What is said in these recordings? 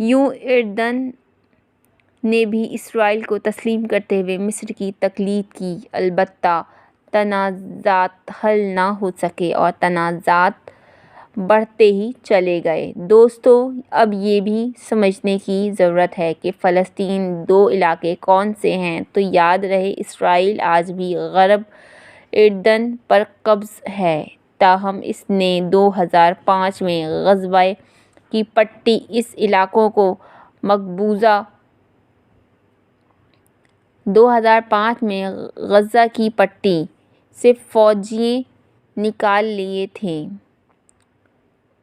یوں اردن نے بھی اسرائیل کو تسلیم کرتے ہوئے مصر کی تقلید کی، البتہ تنازعات حل نہ ہو سکے اور تنازعات بڑھتے ہی چلے گئے۔ دوستو، اب یہ بھی سمجھنے کی ضرورت ہے کہ فلسطین دو علاقے کون سے ہیں۔ تو یاد رہے، اسرائیل آج بھی غرب اردن پر قابض ہے، تاہم اس نے 2005 میں غزہ کی پٹی اس علاقوں کو مقبوضہ 2005 میں غزہ کی پٹی سے فوجیں نکال لیے تھے،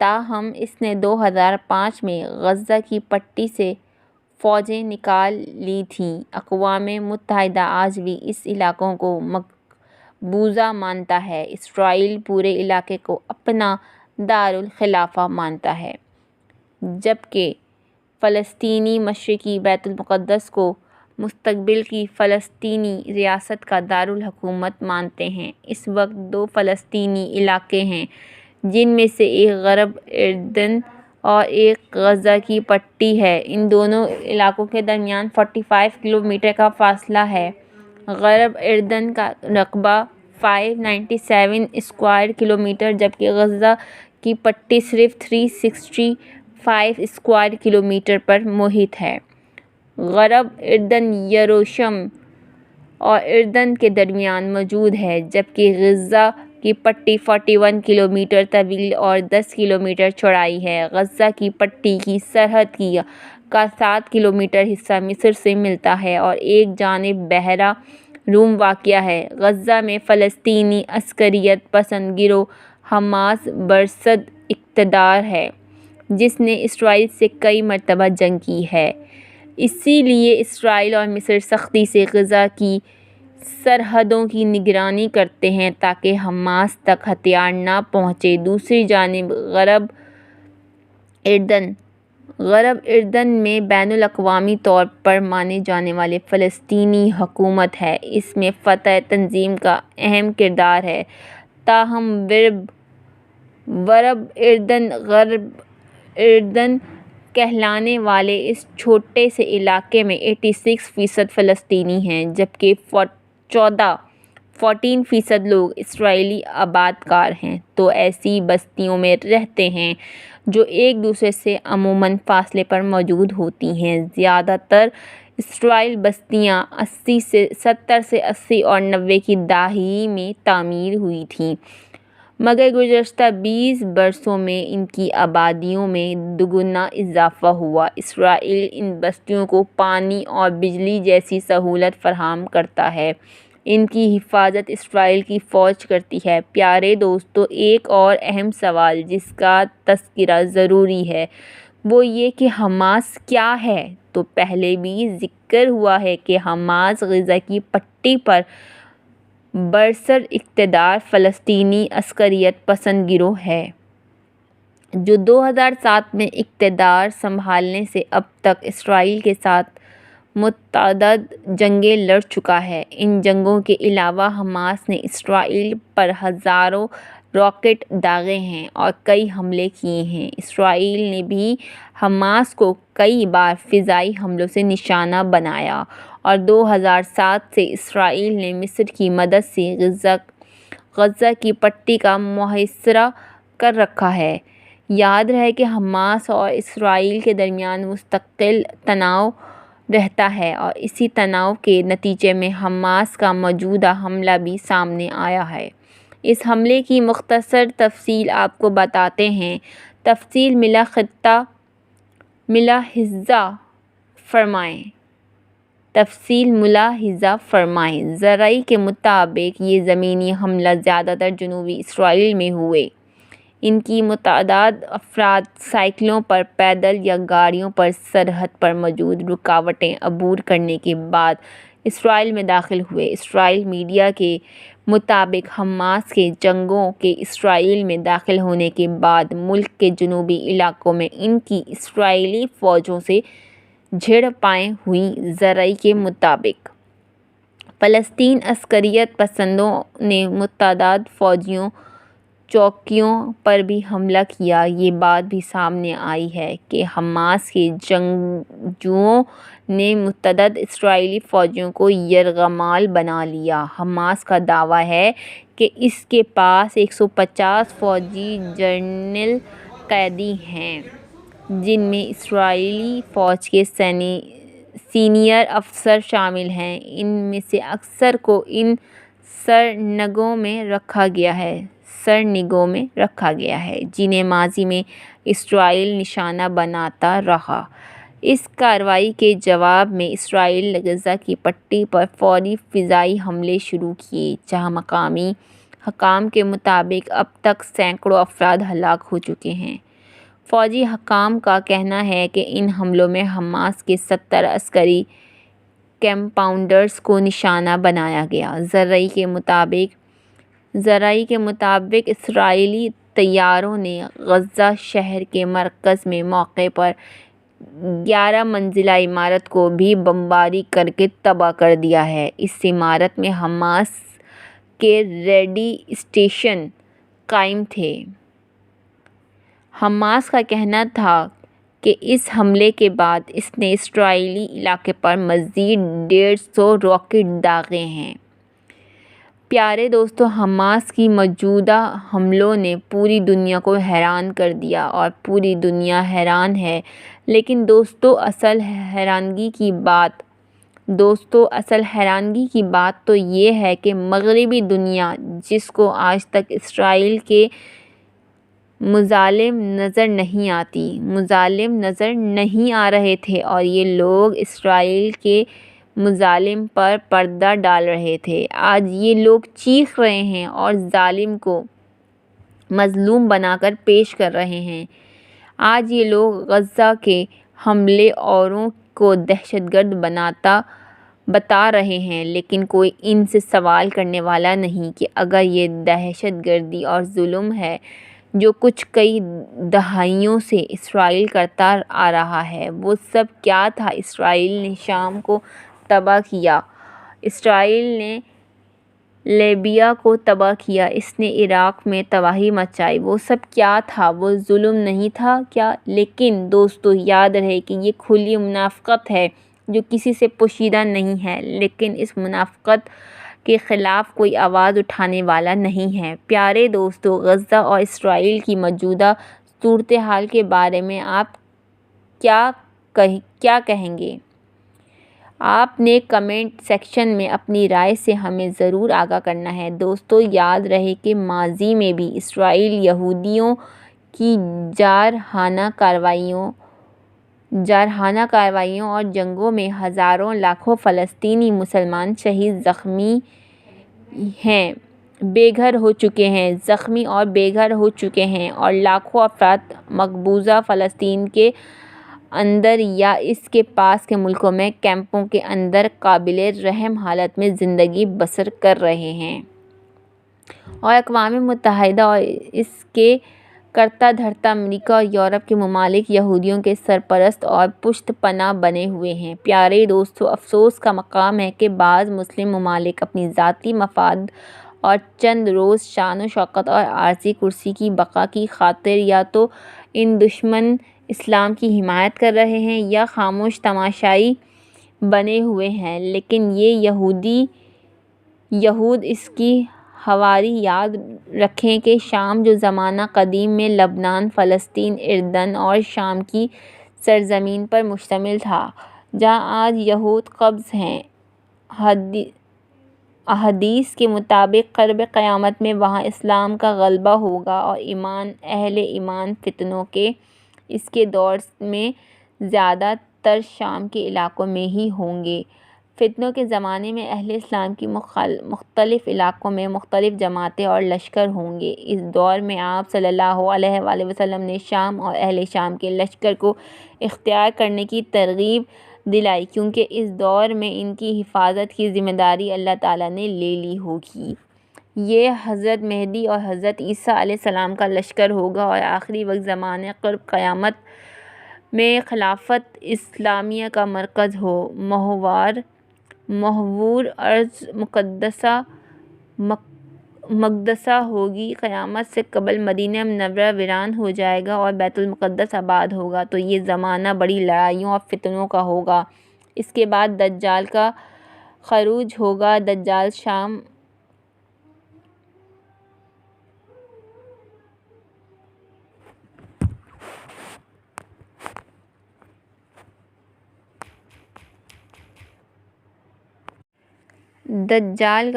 تاہم اس نے 2005 میں غزہ کی پٹی سے فوجیں نکال لی تھیں۔ اقوام متحدہ آج بھی اس علاقوں کو مقبوضہ مانتا ہے۔ اسرائیل پورے علاقے کو اپنا دارالخلافہ مانتا ہے، جبکہ فلسطینی مشرقی بیت المقدس کو مستقبل کی فلسطینی ریاست کا دارالحکومت مانتے ہیں۔ اس وقت دو فلسطینی علاقے ہیں، جن میں سے ایک غرب اردن اور ایک غزہ کی پٹی ہے۔ ان دونوں علاقوں کے درمیان 45 کلومیٹر کا فاصلہ ہے۔ غرب اردن کا رقبہ 597 اسکوائر کلومیٹر جبکہ غزہ کی پٹی صرف 365 اسکوائر کلومیٹر پر محیط ہے۔ غرب اردن یروشلم اور اردن کے درمیان موجود ہے، جبکہ غزہ کی پٹی 41 کلومیٹر طویل اور 10 کلومیٹر چوڑائی ہے۔ غزہ کی پٹی کی سرحد کا 7 کلومیٹر حصہ مصر سے ملتا ہے اور ایک جانب بحیرہ روم واقع ہے۔ غزہ میں فلسطینی عسکریت پسند گروہ حماس برصد اقتدار ہے، جس نے اسرائیل سے کئی مرتبہ جنگ کی ہے۔ اسی لیے اسرائیل اور مصر سختی سے غزہ کی سرحدوں کی نگرانی کرتے ہیں تاکہ حماس تک ہتھیار نہ پہنچیں۔ دوسری جانب غرب اردن میں بین الاقوامی طور پر مانے جانے والی فلسطینی حکومت ہے۔ اس میں فتح تنظیم کا اہم کردار ہے، تاہم غرب اردن کہلانے والے اس چھوٹے سے علاقے میں 86% فلسطینی ہیں، جبکہ 14% لوگ اسرائیلی آباد کار ہیں۔ تو ایسی بستیوں میں رہتے ہیں جو ایک دوسرے سے عموماً فاصلے پر موجود ہوتی ہیں۔ زیادہ تر اسرائیلی بستیاں 70 سے 80 اور 90 کی دہائی میں تعمیر ہوئی تھیں، مگر گزشتہ 20 برسوں میں ان کی آبادیوں میں دوگنا اضافہ ہوا۔ اسرائیل ان بستیوں کو پانی اور بجلی جیسی سہولت فراہم کرتا ہے۔ ان کی حفاظت اسرائیل کی فوج کرتی ہے۔ پیارے دوستو، ایک اور اہم سوال جس کا تذکرہ ضروری ہے وہ یہ کہ حماس کیا ہے؟ تو پہلے بھی ذکر ہوا ہے کہ حماس غزہ کی پٹی پر برسر اقتدار فلسطینی عسکریت پسند گروہ ہے، جو 2007 میں اقتدار سنبھالنے سے اب تک اسرائیل کے ساتھ متعدد جنگیں لڑ چکا ہے۔ ان جنگوں کے علاوہ حماس نے اسرائیل پر ہزاروں راکٹ داغے ہیں اور کئی حملے کیے ہیں۔ اسرائیل نے بھی حماس کو کئی بار فضائی حملوں سے نشانہ بنایا اور 2007 سے اسرائیل نے مصر کی مدد سے غزہ کی پٹی کا محاصرہ کر رکھا ہے۔ یاد رہے کہ حماس اور اسرائیل کے درمیان مستقل تناؤ رہتا ہے اور اسی تناؤ کے نتیجے میں حماس کا موجودہ حملہ بھی سامنے آیا ہے۔ اس حملے کی مختصر تفصیل آپ کو بتاتے ہیں۔ تفصیل ملاحظہ فرمائیں۔ ذرائع کے مطابق یہ زمینی حملے زیادہ تر جنوبی اسرائیل میں ہوئے۔ ان کی متعدد افراد سائیکلوں پر، پیدل یا گاڑیوں پر سرحد پر موجود رکاوٹیں عبور کرنے کے بعد اسرائیل میں داخل ہوئے۔ اسرائیلی میڈیا کے مطابق حماس کے جنگجو کے اسرائیل میں داخل ہونے کے بعد ملک کے جنوبی علاقوں میں ان کی اسرائیلی فوجوں سے جھڑپیں ہوئیں۔ ذرائع کے مطابق فلسطینی عسکریت پسندوں نے متعدد فوجیوں چوکیوں پر بھی حملہ کیا۔ یہ بات بھی سامنے آئی ہے کہ حماس کے جنگجوؤں نے متعدد اسرائیلی فوجیوں کو یرغمال بنا لیا۔ حماس کا دعویٰ ہے کہ اس کے پاس 150 فوجی جرنیل قیدی ہیں، جن میں اسرائیلی فوج کے سینئر افسر شامل ہیں۔ ان میں سے اکثر کو ان سرنگوں میں رکھا گیا ہے جنہیں ماضی میں اسرائیل نشانہ بناتا رہا۔ اس کارروائی کے جواب میں اسرائیل نے غزہ کی پٹی پر فوری فضائی حملے شروع کیے، جہاں مقامی حکام کے مطابق اب تک سینکڑوں افراد ہلاک ہو چکے ہیں۔ فوجی حکام کا کہنا ہے کہ ان حملوں میں حماس کے 70 عسکری کمانڈرز کو نشانہ بنایا گیا۔ ذرائع کے مطابق اسرائیلی طیاروں نے غزہ شہر کے مرکز میں موقع پر 11 منزلہ عمارت کو بھی بمباری کرکے تباہ کر دیا ہے۔ اس عمارت میں حماس کے ریڈی اسٹیشن قائم تھے۔ حماس کا کہنا تھا کہ اس حملے کے بعد اس نے اسرائیلی علاقے پر مزید 150 راکٹ داغے ہیں۔ پیارے دوستو، حماس کی موجودہ حملوں نے پوری دنیا کو حیران کر دیا اور پوری دنیا حیران ہے۔ لیکن دوستو، اصل حیرانگی کی بات تو یہ ہے کہ مغربی دنیا، جس کو آج تک اسرائیل کے مظالم نظر نہیں آ رہے تھے، اور یہ لوگ اسرائیل کے مظالم پر پردہ ڈال رہے تھے، آج یہ لوگ چیخ رہے ہیں اور ظالم کو مظلوم بنا کر پیش کر رہے ہیں۔ آج یہ لوگ غزہ کے حملے آوروں کو دہشت گرد بتا رہے ہیں، لیکن کوئی ان سے سوال کرنے والا نہیں کہ اگر یہ دہشت گردی اور ظلم ہے جو کچھ کئی دہائیوں سے اسرائیل کرتا آ رہا ہے، وہ سب کیا تھا؟ اسرائیل نے شام کو تباہ کیا، اسرائیل نے لیبیا کو تباہ کیا، اس نے عراق میں تباہی مچائی، وہ سب کیا تھا؟ وہ ظلم نہیں تھا کیا؟ لیکن دوستو، یاد رہے کہ یہ کھلی منافقت ہے جو کسی سے پوشیدہ نہیں ہے، لیکن اس منافقت کے خلاف کوئی آواز اٹھانے والا نہیں ہے۔ پیارے دوستو، غزہ اور اسرائیل کی موجودہ صورتحال کے بارے میں آپ کیا کہیں گے؟ آپ نے کمنٹ سیکشن میں اپنی رائے سے ہمیں ضرور آگاہ کرنا ہے۔ دوستو، یاد رہے کہ ماضی میں بھی اسرائیل یہودیوں کی جارحانہ کارروائیوں اور جنگوں میں ہزاروں لاکھوں فلسطینی مسلمان شہید بے گھر ہو چکے ہیں، زخمی اور بے گھر ہو چکے ہیں، اور لاکھوں افراد مقبوضہ فلسطین کے اندر یا اس کے پاس کے ملکوں میں کیمپوں کے اندر قابل رحم حالت میں زندگی بسر کر رہے ہیں، اور اقوام متحدہ اور اس کے کرتا دھرتا امریکہ اور یورپ کے ممالک یہودیوں کے سرپرست اور پشت پناہ بنے ہوئے ہیں۔ پیارے دوستو، افسوس کا مقام ہے کہ بعض مسلم ممالک اپنی ذاتی مفاد اور چند روز شان و شوکت اور عارضی کرسی کی بقا کی خاطر یا تو ان دشمن اسلام کی حمایت کر رہے ہیں یا خاموش تماشائی بنے ہوئے ہیں، لیکن یہ یہود اس کی حواری یاد رکھیں کہ شام جو زمانہ قدیم میں لبنان، فلسطین، اردن اور شام کی سرزمین پر مشتمل تھا، جہاں آج یہود قابض ہیں، احادیث کے مطابق قرب قیامت میں وہاں اسلام کا غلبہ ہوگا اور اہل ایمان فتنوں کے اس کے دور میں زیادہ تر شام کے علاقوں میں ہی ہوں گے۔ فتنوں کے زمانے میں اہل اسلام کی مختلف علاقوں میں مختلف جماعتیں اور لشکر ہوں گے۔ اس دور میں آپ صلی اللہ علیہ وآلہ وسلم نے شام اور اہل شام کے لشکر کو اختیار کرنے کی ترغیب دلائی، کیونکہ اس دور میں ان کی حفاظت کی ذمہ داری اللہ تعالیٰ نے لے لی ہوگی۔ یہ حضرت مہدی اور حضرت عیسیٰ علیہ السلام کا لشکر ہوگا اور آخری وقت زمانہ قرب قیامت میں خلافت اسلامیہ کا مرکز ہو۔ محور ارض مقدسہ ہوگی، قیامت سے قبل مدینہ منورہ ویران ہو جائے گا اور بیت المقدس آباد ہوگا، تو یہ زمانہ بڑی لڑائیوں اور فتنوں کا ہوگا۔ اس کے بعد دجال کا خروج ہوگا۔ دجال شام دجال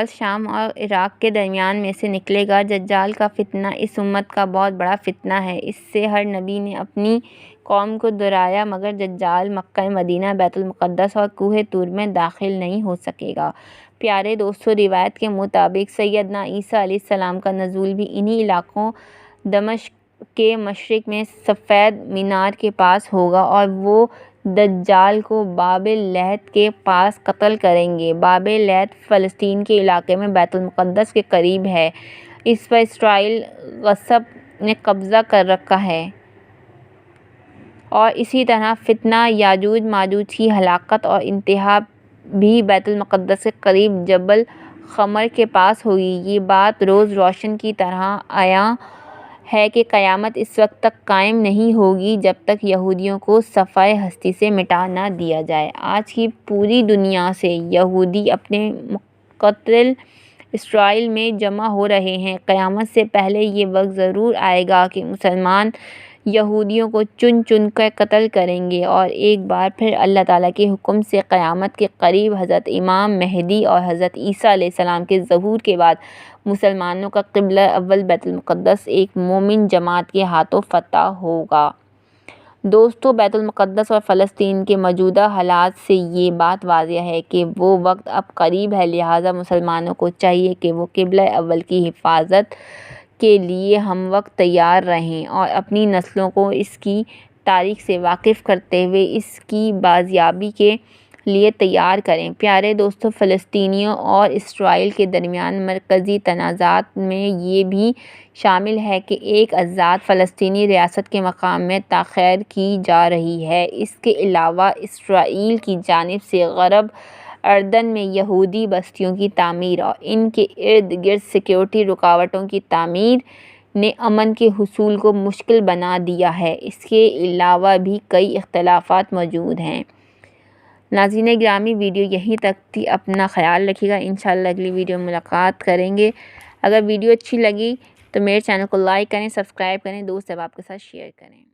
شام اور عراق کے درمیان میں سے نکلے گا۔ دجال کا فتنہ اس امت کا بہت بڑا فتنہ ہے۔ اس سے ہر نبی نے اپنی قوم کو ڈرایا، مگر دجال مکہ مدینہ، بیت المقدس اور کوہ طور میں داخل نہیں ہو سکے گا۔ پیارے دوستو، روایت کے مطابق سیدنا عیسیٰ علیہ السلام کا نزول بھی انہی علاقوں دمشق کے مشرق میں سفید مینار کے پاس ہوگا، اور وہ دجال کو باب اللحد کے پاس قتل کریں گے۔ باب اللحد فلسطین کے علاقے میں بیت المقدس کے قریب ہے۔ اس پر اسرائیل غصب نے قبضہ کر رکھا ہے، اور اسی طرح فتنہ یاجوج ماجوج کی ہلاکت اور انتہا بھی بیت المقدس کے قریب جبل خمر کے پاس ہوگی۔ یہ بات روز روشن کی طرح عیاں ہے کہ قیامت اس وقت تک قائم نہیں ہوگی جب تک یہودیوں کو صفحۂ ہستی سے مٹا نہ دیا جائے۔ آج کی پوری دنیا سے یہودی اپنے مقتل اسرائیل میں جمع ہو رہے ہیں۔ قیامت سے پہلے یہ وقت ضرور آئے گا کہ مسلمان یہودیوں کو چن چن کر قتل کریں گے، اور ایک بار پھر اللہ تعالیٰ کے حکم سے قیامت کے قریب حضرت امام مہدی اور حضرت عیسیٰ علیہ السلام کے ظہور کے بعد مسلمانوں کا قبلہ اول بیت المقدس ایک مومن جماعت کے ہاتھوں فتح ہوگا۔ دوستو، بیت المقدس اور فلسطین کے موجودہ حالات سے یہ بات واضح ہے کہ وہ وقت اب قریب ہے، لہٰذا مسلمانوں کو چاہیے کہ وہ قبلہ اول کی حفاظت کے لیے ہم وقت تیار رہیں اور اپنی نسلوں کو اس کی تاریخ سے واقف کرتے ہوئے اس کی بازیابی کے لیے تیار کریں۔ پیارے دوستو، فلسطینیوں اور اسرائیل کے درمیان مرکزی تنازعات میں یہ بھی شامل ہے کہ ایک آزاد فلسطینی ریاست کے مقام میں تاخیر کی جا رہی ہے۔ اس کے علاوہ اسرائیل کی جانب سے غرب اردن میں یہودی بستیوں کی تعمیر اور ان کے ارد گرد سیکیورٹی رکاوٹوں کی تعمیر نے امن کے حصول کو مشکل بنا دیا ہے۔ اس کے علاوہ بھی کئی اختلافات موجود ہیں۔ ناظرین گرامی، ویڈیو یہیں تک تھی۔ اپنا خیال رکھیے گا۔ انشاءاللہ اگلی ویڈیو میں ملاقات کریں گے۔ اگر ویڈیو اچھی لگی تو میرے چینل کو لائک کریں، سبسکرائب کریں، دوست احباب کے ساتھ شیئر کریں۔